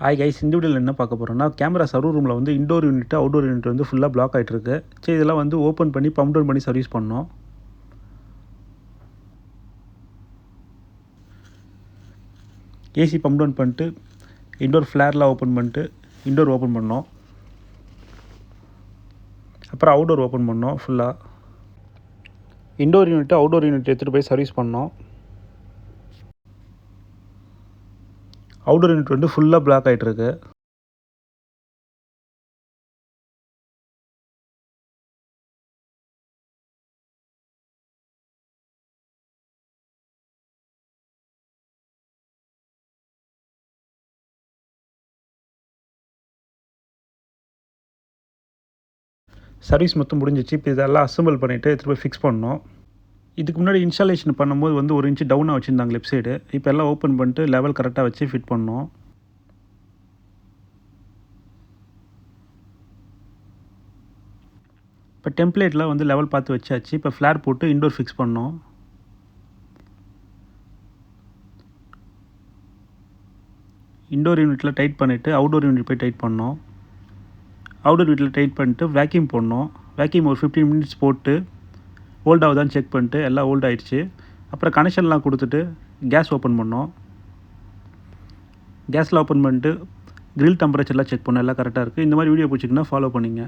Hi guys, இந்த வீடியோவில் என்ன பார்க்க போகிறோம்னா, கேமரா சர்வர் ரூமில் வந்து இன்டோர் யூனிட் அவுட்டோர் யூனிட் வந்து ஃபுல்லாக பிளாக் ஆகிட்டு இருக்கு. சரி, இதெல்லாம் வந்து ஓப்பன் பண்ணி பம்ப் டவுன் பண்ணி சர்வீஸ் பண்ணோம். ஏசி பம்ப் டவுன் பண்ணிட்டு இன்டோர் ஃப்ளேர்லாம் ஓப்பன் பண்ணிட்டு இன்டோர் ஓப்பன் பண்ணோம். அப்புறம் அவுட்டோர் ஓப்பன் பண்ணோம். ஃபுல்லாக இன்டோர் யூனிட் அவுட்டோர் யூனிட் எடுத்துகிட்டு போய் சர்வீஸ் பண்ணோம். அவுட்டோர் யூனிட் வந்து ஃபுல்லாக பிளாக் ஆகிட்டு இருக்கு. சர்வீஸ் மொத்தம் முடிஞ்சிச்சு. இப்போ இதெல்லாம் அசம்பிள் பண்ணிவிட்டு எடுத்துகிட்டு போய் ஃபிக்ஸ் பண்ணோம். இதுக்கு முன்னாடி இன்ஸ்டாலேஷன் பண்ணும்போது வந்து 1 இன்ச்சு டவுனாக வச்சுருந்தாங்க லெஃப்ட் சைடு. இப்போ எல்லாம் ஓப்பன் பண்ணிட்டு லெவல் கரெக்டாக வச்சு ஃபிட் பண்ணோம். இப்போ டெம்ப்ளேட்டில் வந்து லெவல் பார்த்து வச்சாச்சு. இப்போ ஃப்ளேர் போட்டு இன்டோர் ஃபிக்ஸ் பண்ணோம். இன்டோர் யூனிட்டில் டைட் பண்ணிவிட்டு அவுட்டோர் யூனிட் போய் டைட் பண்ணோம். அவுட்டோர் யூனிட்டில் டைட் பண்ணிட்டு வேக்யூம் போடணும். வேக்யூம் ஒரு 15 மினிட்ஸ் போட்டு ஹோல்ட் ஆகுதான்னு செக் பண்ணிட்டு எல்லாம் ஹோல்ட் ஆகிடுச்சு. அப்புறம் கனெக்ஷன்லாம் கொடுத்துட்டு கேஸ் ஓப்பன் பண்ணோம். கேஸில் ஓப்பன் பண்ணிட்டு கிரில் டெம்பரேச்சர்லாம் செக் பண்ணோம். எல்லாம் கரெக்டாக இருக்குது. இந்த மாதிரி வீடியோ பிடிச்சிங்கன்னா ஃபாலோ பண்ணிங்க.